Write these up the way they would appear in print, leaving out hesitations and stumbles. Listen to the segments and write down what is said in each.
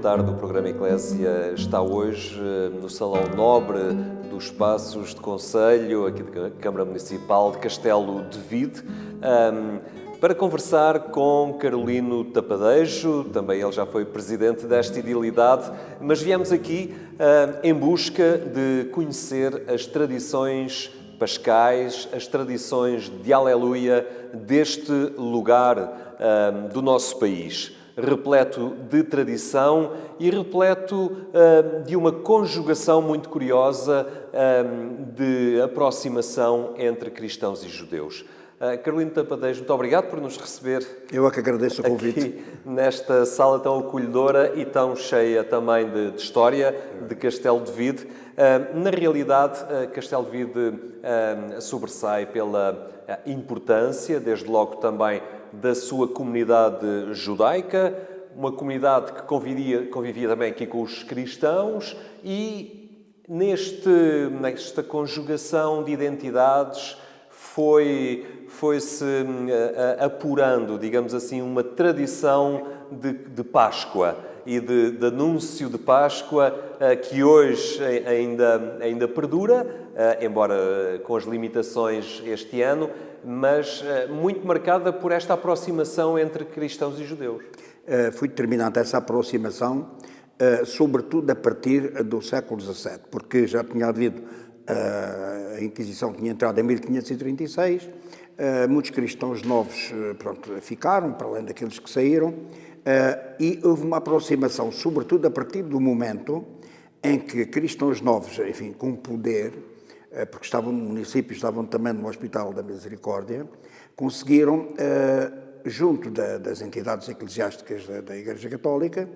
tarde, o programa Eclésia está hoje no Salão Nobre dos Passos de Concelho, aqui da Câmara Municipal de Castelo de Vide, para conversar com Carolino Tapadejo. Também ele já foi presidente desta idilidade, mas viemos aqui em busca de conhecer as tradições pascais, as tradições de Aleluia deste lugar do nosso país, repleto de tradição e repleto de uma conjugação muito curiosa de aproximação entre cristãos e judeus. Carolino Tapadejo, muito obrigado por nos receber. Eu é que agradeço o convite. Aqui, nesta sala tão acolhedora e tão cheia também de história de Castelo de Vide. Na realidade, Castelo de Vide sobressai pela importância, desde logo também, da sua comunidade judaica, uma comunidade que convivia também aqui com os cristãos e nesta conjugação de identidades foi-se apurando, digamos assim, uma tradição de Páscoa e de anúncio de Páscoa que hoje ainda perdura, embora com as limitações este ano, mas muito marcada por esta aproximação entre cristãos e judeus. Foi determinante essa aproximação, sobretudo a partir do século XVII, porque já tinha havido a Inquisição, tinha entrado em 1536, muitos cristãos novos ficaram, para além daqueles que saíram, e houve uma aproximação, sobretudo a partir do momento em que cristãos novos, enfim, com poder, porque estavam no município, estavam também no Hospital da Misericórdia, conseguiram, junto das entidades eclesiásticas da Igreja Católica,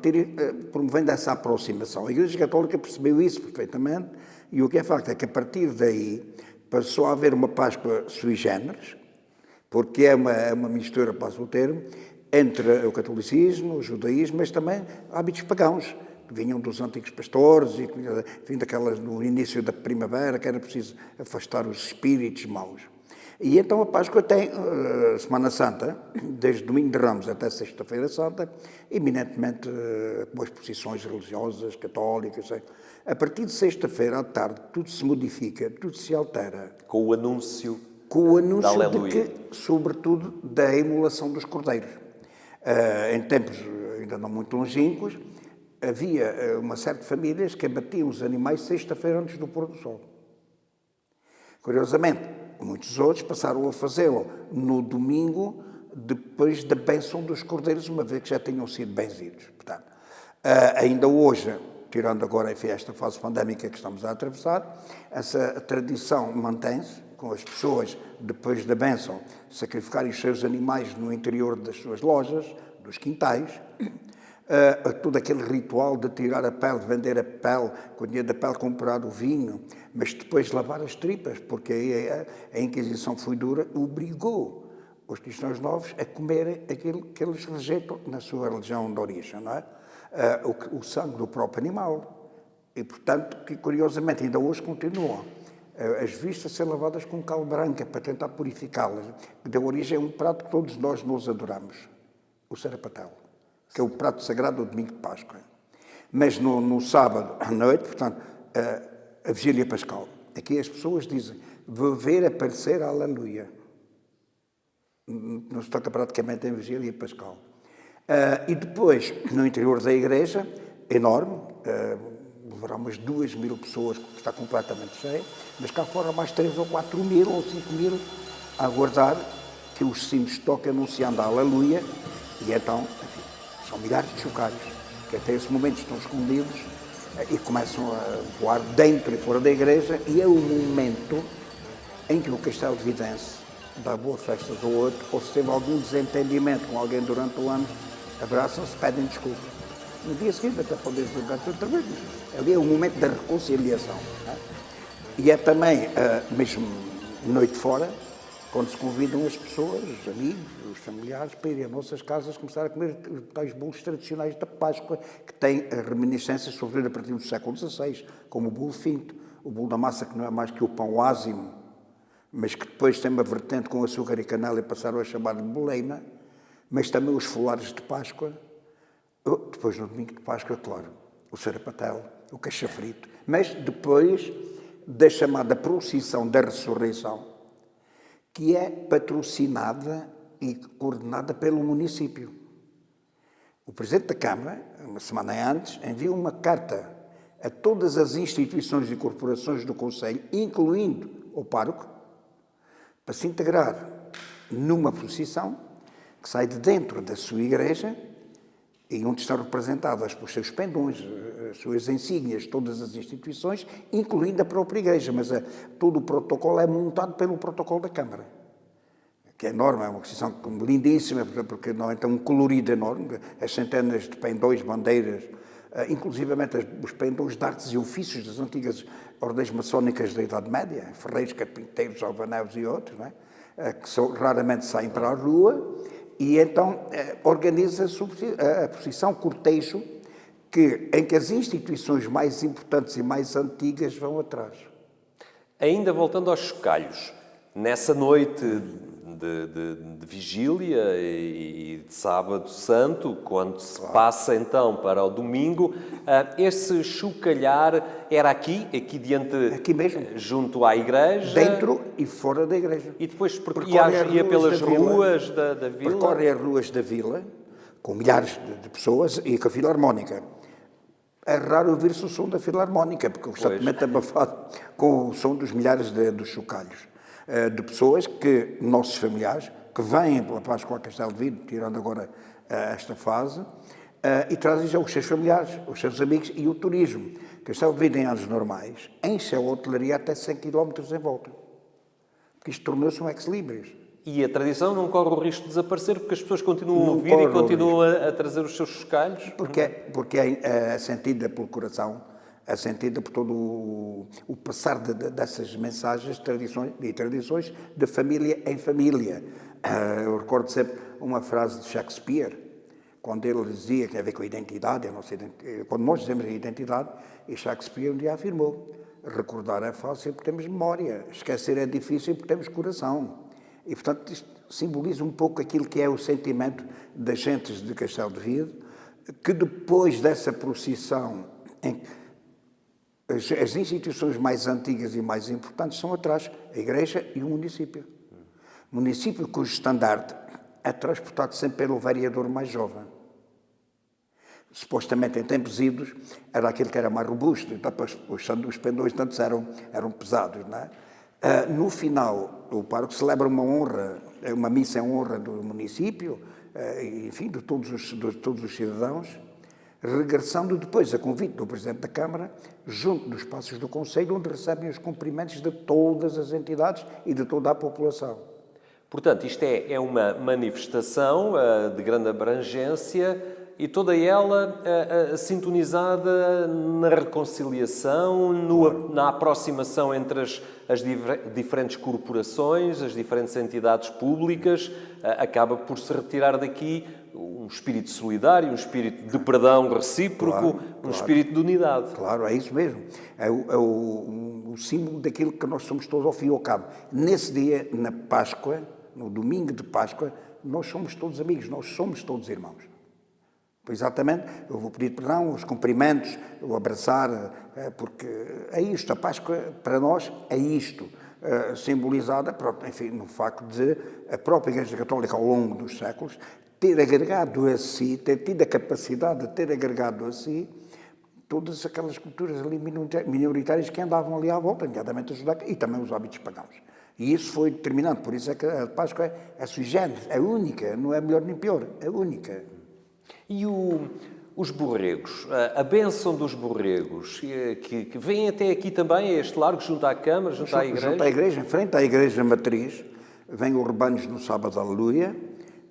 ir promovendo essa aproximação. A Igreja Católica percebeu isso perfeitamente, e o que é facto é que a partir daí passou a haver uma Páscoa sui generis, porque é uma mistura, passo o termo, entre o catolicismo, o judaísmo, mas também hábitos pagãos, que vinham dos antigos pastores, e enfim, no início da primavera, que era preciso afastar os espíritos maus. E então a Páscoa tem Semana Santa, desde Domingo de Ramos até Sexta-feira Santa, eminentemente com as posições religiosas, católicas. A partir de sexta-feira à tarde, tudo se modifica, tudo se altera. Com o anúncio de que, sobretudo, da imolação dos cordeiros. Em tempos ainda não muito longínquos, havia uma série de famílias que abatiam os animais sexta-feira antes do pôr do sol. Curiosamente, muitos outros passaram a fazê-lo no domingo, depois da bênção dos cordeiros, uma vez que já tinham sido benzidos. Portanto, ainda hoje, tirando agora, enfim, esta fase pandémica que estamos a atravessar, essa tradição mantém-se, com as pessoas, depois da bênção, sacrificarem os seus animais no interior das suas lojas, dos quintais, todo aquele ritual de tirar a pele, de vender a pele, com o dinheiro da pele comprar o vinho, mas depois lavar as tripas, porque aí a Inquisição foi dura, obrigou os cristãos novos a comerem aquilo que eles rejeitam na sua religião de origem, não é? O sangue do próprio animal. E, portanto, que curiosamente ainda hoje continuam as vistas a ser lavadas com cal branca para tentar purificá-las, que deu origem a um prato que todos nós adoramos, o sarapatel, que é o prato sagrado do domingo de Páscoa. Mas no sábado à noite, portanto, a vigília pascal, aqui as pessoas dizem, vou ver aparecer a Aleluia. Não se toca praticamente em vigília pascal. E depois, no interior da igreja, enorme, levará umas 2.000 pessoas, que está completamente cheio, mas cá fora mais 3 ou 4.000 ou 5.000 a aguardar que os sinos toquem anunciando a Aleluia, e então, enfim, são milhares de chocalhos, que até esse momento estão escondidos e começam a voar dentro e fora da igreja, e é o momento em que o Castelo de Vidense dá boas festas ao outro, ou se teve algum desentendimento com alguém durante o ano, abraçam-se, pedem desculpa. No dia seguinte até podem jogar outra vez. Ali é o momento da reconciliação. Não é? E é também, mesmo noite fora, quando se convidam as pessoas, os amigos, os familiares, para irem às nossas casas começar a comer os tais bolos tradicionais da Páscoa, que têm reminiscências sobre a partir do século XVI, como o bolo finto, o bolo da massa, que não é mais que o pão ázimo, mas que depois tem uma vertente com açúcar e canela e passaram a chamar de boleima, mas também os folares de Páscoa, Depois, no domingo de Páscoa, claro, o sarapatel, o cacho frito. Mas depois da chamada procissão da ressurreição, que é patrocinada e coordenada pelo município. O Presidente da Câmara, uma semana antes, enviou uma carta a todas as instituições e corporações do Conselho, incluindo o pároco, para se integrar numa procissão que sai de dentro da sua igreja e onde estão representadas os seus pendões, as suas insígnias, todas as instituições, incluindo a própria igreja. Mas todo o protocolo é montado pelo protocolo da Câmara, que é enorme, é uma procissão lindíssima, porque não é tão colorido enorme, as centenas de pendões, bandeiras, inclusivamente os pendões de artes e ofícios das antigas ordens maçónicas da Idade Média, ferreiros, carpinteiros, alvaneus e outros, não é? Que raramente saem para a rua, e então organiza a procissão, cortejo, em que as instituições mais importantes e mais antigas vão atrás. Ainda voltando aos chocalhos, nessa noite de vigília e de sábado santo, quando se passa então para o domingo, esse chocalhar era aqui Aqui mesmo, junto à igreja? dentro e fora da igreja. E depois ia pelas ruas da vila? Percorre as ruas da vila, com milhares de pessoas, e com a filarmónica. É raro ouvir-se o som da filarmónica, porque é constantemente abafado com o som dos milhares dos chocalhos. De pessoas nossos familiares, que vêm pela Páscoa a Castelo de Vide, tirando agora esta fase, e trazem já os seus familiares, os seus amigos e o turismo. Castelo de Vide, em anos normais, enche a hotelaria até 100 km em volta. Porque isto tornou-se um ex-libris. E a tradição não corre o risco de desaparecer porque as pessoas continuam a ouvir e continuam a trazer os seus chocalhos? Porque é sentida pelo coração, é sentida por todo o passar dessas mensagens e tradições de família em família. Eu recordo sempre uma frase de Shakespeare, quando ele dizia que tinha a ver com a identidade, quando nós dizemos a identidade, e Shakespeare um dia afirmou: recordar é fácil porque temos memória, esquecer é difícil porque temos coração. E, portanto, isto simboliza um pouco aquilo que é o sentimento das gentes de Castelo de Vide, que depois dessa procissão, as instituições mais antigas e mais importantes são atrás, a igreja e o município. O município cujo estandarte é transportado sempre pelo vereador mais jovem. Supostamente, em tempos idos, era aquele que era mais robusto, então, os pendões antes eram pesados, não é? No final, o pároco celebra uma missa em honra do município, enfim, de todos os cidadãos, regressando depois a convite do Presidente da Câmara, junto dos espaços do Conselho, onde recebem os cumprimentos de todas as entidades e de toda a população. Portanto, isto é uma manifestação de grande abrangência e toda ela sintonizada na reconciliação, na aproximação entre as diferentes corporações, as diferentes entidades públicas. Acaba por se retirar daqui um espírito solidário, um espírito de perdão recíproco, um espírito de unidade. Claro, é isso mesmo. É o símbolo daquilo que nós somos todos ao fim e ao cabo. Nesse dia, na Páscoa, no domingo de Páscoa, nós somos todos amigos, nós somos todos irmãos. Exatamente, eu vou pedir perdão, os cumprimentos, o abraçar, porque é isto, a Páscoa para nós é isto, simbolizada, enfim, no facto de a própria Igreja Católica ao longo dos séculos ter agregado a si, ter tido a capacidade de ter agregado a si todas aquelas culturas ali minoritárias que andavam ali à volta, nomeadamente a judaica e também os hábitos pagãos. E isso foi determinante, por isso é que a Páscoa é sui generis, é única, não é melhor nem pior, é única. E os borregos, a bênção dos borregos, que vêm até aqui também, a este largo, junto à Câmara, junto à Igreja? Junto à Igreja, em frente à Igreja Matriz, vêm os rebanhos no sábado, aleluia,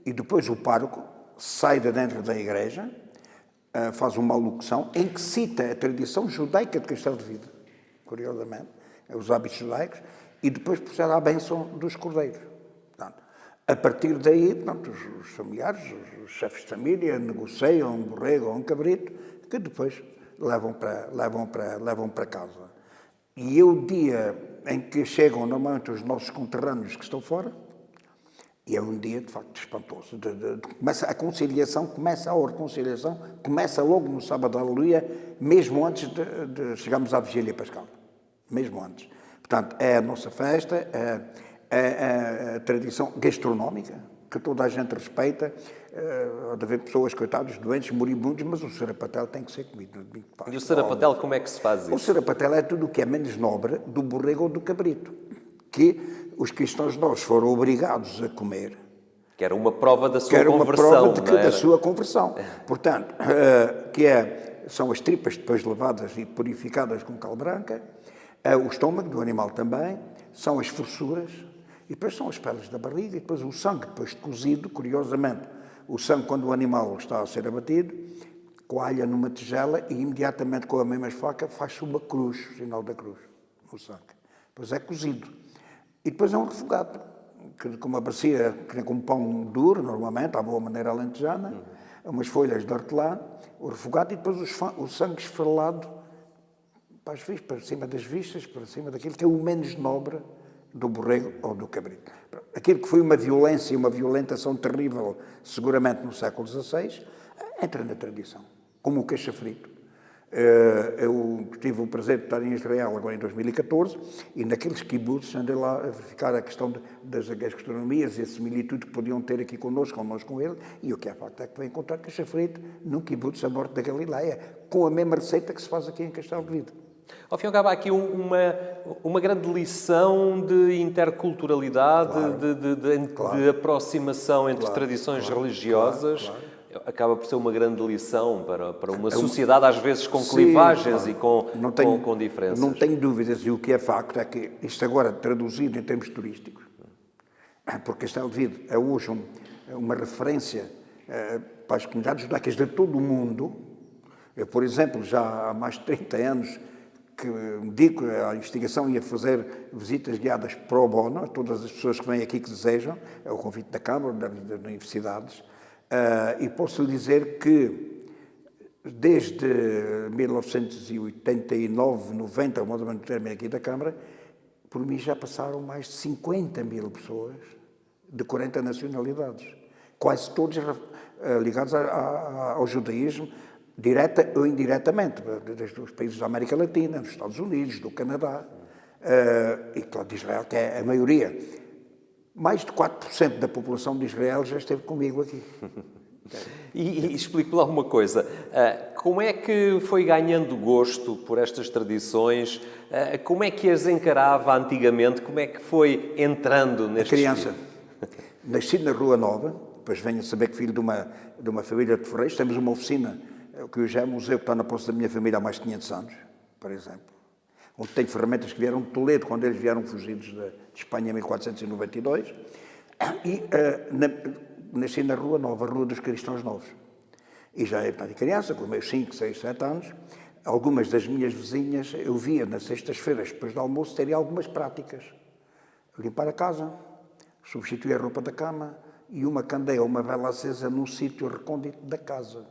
e depois o pároco sai de dentro da Igreja, faz uma alocução em que cita a tradição judaica de Castelo de Vide, curiosamente, os hábitos judaicos, e depois procede à bênção dos cordeiros. Portanto, a partir daí, portanto, os familiares, os chefes de família, negociam um borrego ou um cabrito, que depois levam para casa. E o dia em que chegam normalmente os nossos conterrâneos que estão fora, E é um dia, de facto, espantoso. Começa a conciliação, começa a reconciliação, começa logo no sábado da Aleluia, mesmo antes de chegarmos à Vigília Pascal. Mesmo antes. Portanto, é a nossa festa, é a tradição gastronómica, que toda a gente respeita. Há de haver pessoas, coitados, doentes, moribundos, mas o sarapatel tem que ser comido. E o sarapatel, como é que se faz isso? O sarapatel é tudo o que é menos nobre do borrego ou do cabrito, que os cristãos novos foram obrigados a comer. Que era uma prova da sua Que era uma conversão, prova não era? da sua conversão. Portanto, são as tripas depois lavadas e purificadas com cal branca, o estômago do animal também, são as fossuras, e depois são as peles da barriga, e depois o sangue, depois de cozido, curiosamente, o sangue, quando o animal está a ser abatido, coalha numa tigela e imediatamente com a mesma faca faz-se uma cruz, o sinal da cruz, no sangue. Depois é cozido. E depois é um refogado, com uma bacia, com um pão duro, normalmente, à boa maneira alentejana, umas folhas de hortelã, o refogado e depois o sangue esfarelado para cima das vistas, para cima daquilo que é o menos nobre do borrego ou do cabrito. Aquilo que foi uma violência, uma violentação terrível, seguramente no século XVI, entra na tradição, como o queixa frito. Eu tive o prazer de estar em Israel agora em 2014 e naqueles kibbutz andei lá a verificar a questão das gastronomias e a similitude que podiam ter aqui connosco ou nós com ele, e o que é facto é que vai encontrar queixa frito num kibbutz a norte da Galileia, com a mesma receita que se faz aqui em Castelo de Vide. Ao fim e ao cabo, há aqui uma grande lição de interculturalidade, Claro. de aproximação entre tradições religiosas. Claro. Acaba por ser uma grande lição para uma sociedade, às vezes, com clivagens e com diferenças. Não tenho dúvidas, e o que é facto é que isto agora, traduzido em termos turísticos, porque Castelo de Vide é hoje uma referência para as comunidades judaicas de todo o mundo. Eu, por exemplo, já há mais de 30 anos que me dedico à investigação e a fazer visitas guiadas pro bono a todas as pessoas que vêm aqui que desejam, é o convite da Câmara, das universidades, e posso lhe dizer que desde 1989, 90, mais ou menos no término aqui da Câmara, por mim já passaram mais de 50 mil pessoas de 40 nacionalidades, quase todos ligados ao judaísmo, direta ou indiretamente, desde os países da América Latina, dos Estados Unidos, do Canadá, e claro, de Israel, que é a maioria. Mais de 4% da população de Israel já esteve comigo aqui. E explique-me lá uma coisa, como é que foi ganhando gosto por estas tradições? Como é que as encarava antigamente? Como é que foi entrando neste Criança. Nasci na Rua Nova, depois venho a saber que filho de uma família de ferreiros, temos uma oficina, que hoje é um museu que está na posse da minha família há mais de 500 anos, por exemplo, onde tem ferramentas que vieram de Toledo, quando eles vieram fugidos de Espanha em 1492, e nasci na Rua Nova, Rua dos Cristãos Novos. E já era criança, com meus 5, 6, 7 anos, algumas das minhas vizinhas, eu via nas sextas-feiras, depois do almoço, terem algumas práticas. Limpar a casa, substituir a roupa da cama e uma candeia, uma vela acesa num sítio recôndito da casa.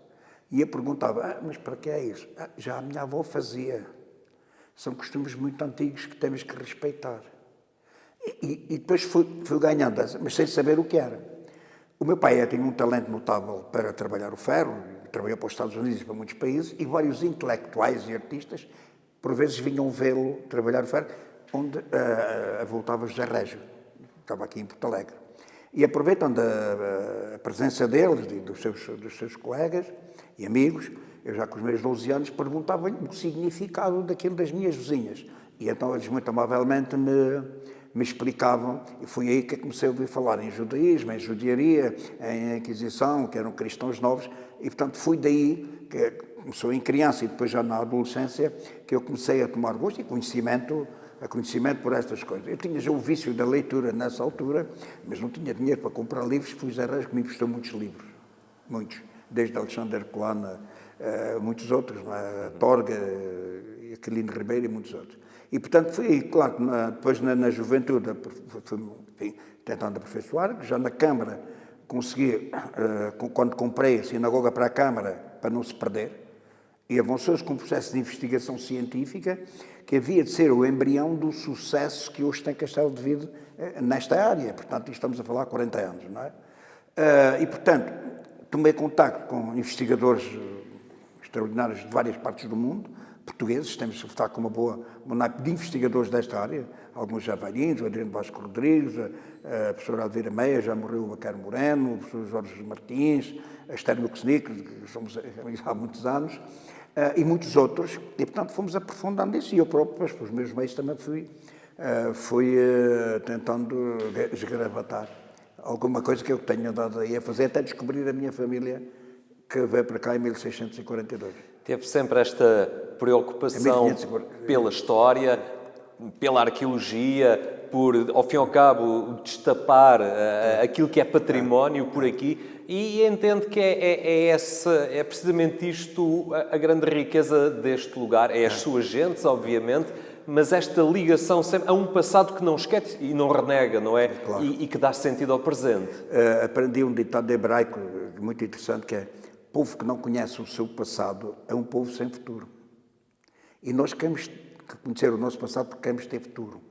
E eu perguntava, mas para que é isso? Já a minha avó fazia. São costumes muito antigos que temos que respeitar. E depois fui ganhando, mas sem saber o que era. O meu pai tinha um talento notável para trabalhar o ferro, trabalhou para os Estados Unidos e para muitos países, e vários intelectuais e artistas, por vezes, vinham vê-lo trabalhar o ferro, onde voltava José Régio, estava aqui em Porto Alegre. E aproveitando a presença deles e dos seus colegas e amigos, eu já com os meus 12 anos perguntava-lhe o significado daquilo das minhas vizinhas. E então eles muito amavelmente me explicavam, e foi aí que comecei a ouvir falar em judaísmo, em judiaria, em Inquisição, que eram cristãos novos, e portanto foi daí, que começou em criança e depois já na adolescência, que eu comecei a tomar gosto e conhecimento por estas coisas. Eu tinha já o vício da leitura nessa altura, mas não tinha dinheiro para comprar livros, fui Zé Reis que me emprestou muitos livros, muitos, desde Alexandre Colana, muitos outros, Torga, Aquilino Ribeiro e muitos outros. E, portanto, fui, claro, depois na juventude, fui tentando aperfeiçoar, já na Câmara consegui, quando comprei a sinagoga para a Câmara, para não se perder, e avançou-se com um processo de investigação científica que havia de ser o embrião do sucesso que hoje tem Castelo de Vide nesta área. Portanto, estamos a falar há 40 anos, não é? E, portanto, tomei contacto com investigadores extraordinários de várias partes do mundo, portugueses, temos de estar com uma boa naipe de investigadores desta área, alguns já velhinhos, o Adriano Vasco Rodrigues, a professora Alveira Meia, já morreu o Baquer Moreno, o professor Jorge Martins, a Esther Muxnick, que somos amigos há muitos anos, e muitos outros, e portanto fomos aprofundando isso, e eu próprio, pelos meus meios também fui tentando esgravatar alguma coisa que eu tenho dado aí a fazer, até descobrir a minha família, que veio para cá em 1642. Teve sempre esta preocupação pela história, pela arqueologia, por, ao fim e ao cabo, destapar aquilo que é património por aqui, e entendo que é precisamente isto a grande riqueza deste lugar, é as suas gentes, obviamente, mas esta ligação sempre a um passado que não esquece e não renega, não é? Claro. E que dá sentido ao presente. Aprendi um ditado hebraico muito interessante, que é: povo que não conhece o seu passado é um povo sem futuro. E nós queremos conhecer o nosso passado porque queremos ter futuro.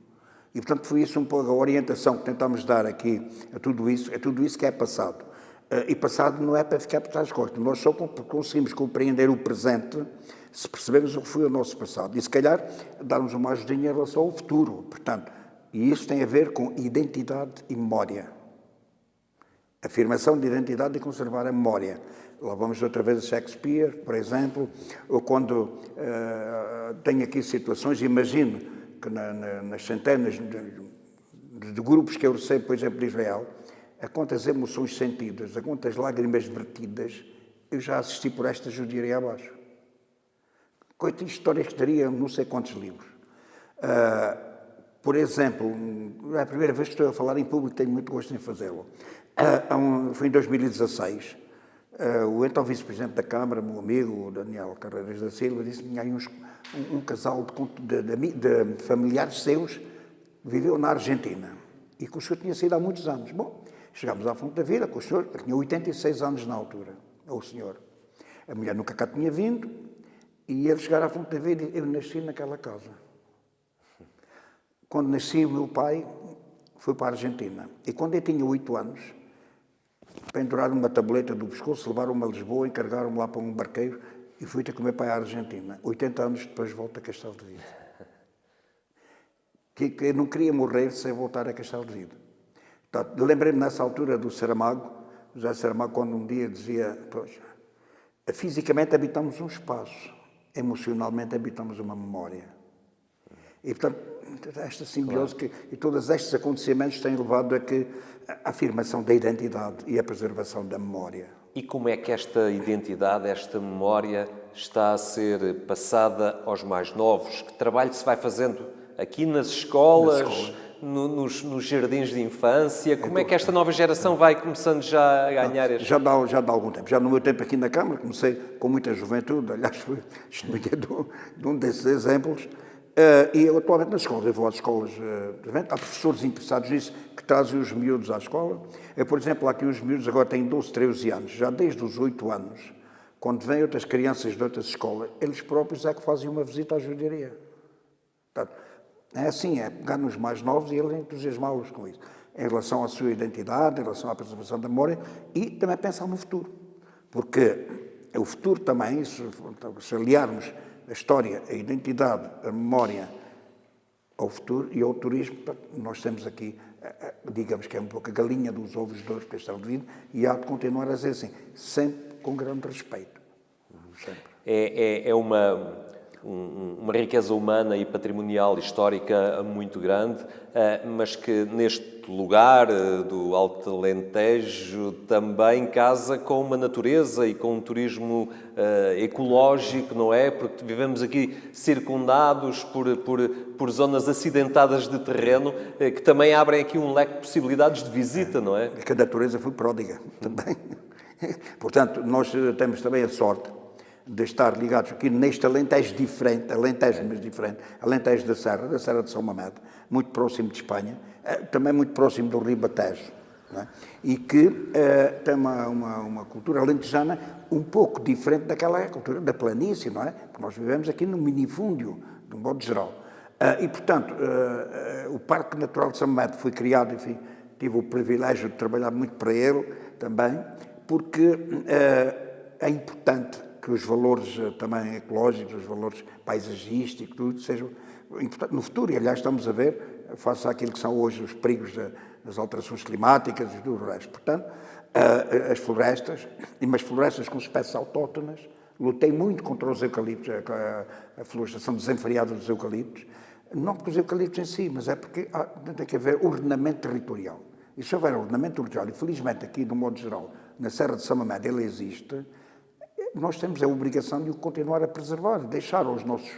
E, portanto, foi isso um pouco a orientação que tentámos dar aqui a tudo isso que é passado. E passado não é para ficar por trás das costas. Nós só conseguimos compreender o presente se percebemos o que foi o nosso passado. E, se calhar, darmos uma ajudinha em relação ao futuro. Portanto, e isso tem a ver com identidade e memória. Afirmação de identidade e conservar a memória. Lá vamos outra vez a Shakespeare, por exemplo, ou quando tenho aqui situações, imagino que nas centenas de grupos que eu recebo, por exemplo, de Israel, a quantas emoções sentidas, a quantas lágrimas vertidas, eu já assisti por esta judiaria abaixo. Coitas de histórias que daria não sei quantos livros. Por exemplo, é a primeira vez que estou a falar em público, tenho muito gosto em fazê-lo. Foi em 2016. O então vice-presidente da Câmara, meu amigo, o Daniel Carreiras da Silva, disse-me que tinha um casal de familiares seus que viveu na Argentina e que o senhor tinha saído há muitos anos. Bom, chegámos à Fonte da Vila, com o senhor, que tinha 86 anos na altura, o senhor. A mulher nunca cá tinha vindo e ele chegar à Fonte da Vila e eu nasci naquela casa. Quando nasci, o meu pai foi para a Argentina e quando eu tinha 8 anos, penduraram uma tableta do pescoço, levaram-me a Lisboa, encarregaram-me lá para um barqueiro e fui ter com o meu pai à Argentina. 80 anos depois volto a Castelo de Vide. Que eu não queria morrer sem voltar a Castelo de Vide. Lembrei-me nessa altura do Saramago, José Saramago, quando um dia dizia: pois, fisicamente habitamos um espaço, emocionalmente habitamos uma memória. E, portanto, esta simbiose e todos estes acontecimentos têm levado a que a afirmação da identidade e a preservação da memória. E como é que esta identidade, esta memória, está a ser passada aos mais novos? Que trabalho se vai fazendo aqui nas escolas, nos jardins de infância? Como é que esta nova geração vai começando já a ganhar este... Já dá algum tempo. Já no meu tempo aqui na Câmara, comecei com muita juventude, aliás, fui testemunha de um desses exemplos. E eu, atualmente nas escolas, eu vou às escolas, há professores interessados nisso que trazem os miúdos à escola. Por exemplo, aqui os miúdos agora têm 12, 13 anos, já desde os 8 anos, quando vêm outras crianças de outras escolas, eles próprios é que fazem uma visita à judiaria. Portanto, é assim, é pegar nos mais novos e eles entusiasmá-los com isso, em relação à sua identidade, em relação à preservação da memória e também pensar no futuro. Porque o futuro também, se aliarmos a história, a identidade, a memória ao futuro e ao turismo, nós temos aqui, digamos que é um pouco a galinha dos ovos de ouro que Castelo de Vide e há de continuar a ser assim, sempre com grande respeito. Sempre. É uma riqueza humana e patrimonial histórica muito grande, mas que neste lugar do Alto Alentejo também casa com uma natureza e com um turismo ecológico, não é? Porque vivemos aqui circundados por zonas acidentadas de terreno que também abrem aqui um leque de possibilidades de visita, não é? Que a natureza foi pródiga também. Portanto, nós temos também a sorte de estar ligados aqui neste Alentejo diferente, Alentejo mas diferente, Alentejo da Serra de São Mamede, muito próximo de Espanha, também muito próximo do Rio Batejo. não é? E que tem uma cultura alentejana um pouco diferente daquela cultura da planície, não é? Porque nós vivemos aqui no minifúndio, de um modo geral. E, portanto, o Parque Natural de São Mamede foi criado, enfim, tive o privilégio de trabalhar muito para ele também, porque é importante que os valores também ecológicos, os valores paisagísticos, tudo, sejam importantes no futuro. E, aliás, estamos a ver, face àquilo que são hoje os perigos das alterações climáticas e tudo o resto. Portanto, as florestas, e umas florestas com espécies autóctonas, lutei muito contra os eucaliptos, a florestação desenfreada dos eucaliptos, não porque os eucaliptos em si, mas é porque tem que haver ordenamento territorial. E se houver ordenamento territorial, e felizmente aqui, de um modo geral, na Serra de São Mamede, ele existe, nós temos a obrigação de o continuar a preservar, de deixar aos nossos,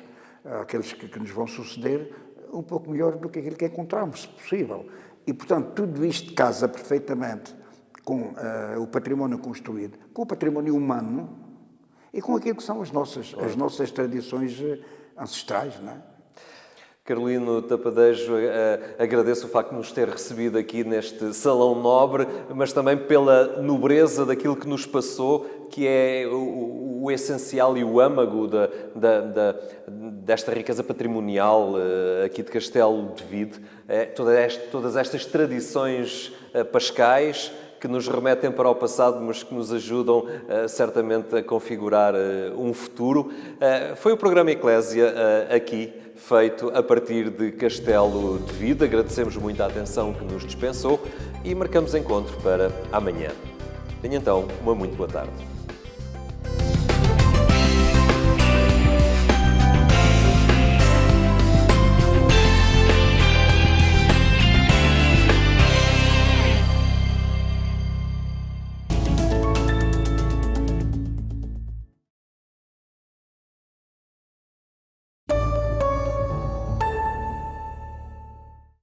aqueles que nos vão suceder, um pouco melhor do que aquilo que encontramos, se possível. E, portanto, tudo isto casa perfeitamente com o património construído, com o património humano e com aquilo que são as nossas tradições ancestrais, não é? Carolino Tapadejo, agradeço o facto de nos ter recebido aqui neste Salão Nobre, mas também pela nobreza daquilo que nos passou, que é o essencial e o âmago desta riqueza patrimonial aqui de Castelo de Vide. Todas estas tradições pascais que nos remetem para o passado, mas que nos ajudam certamente a configurar um futuro. Foi o programa Eclésia aqui, feito a partir de Castelo de Vide. Agradecemos muito a atenção que nos dispensou e marcamos encontro para amanhã. Tenha então uma muito boa tarde.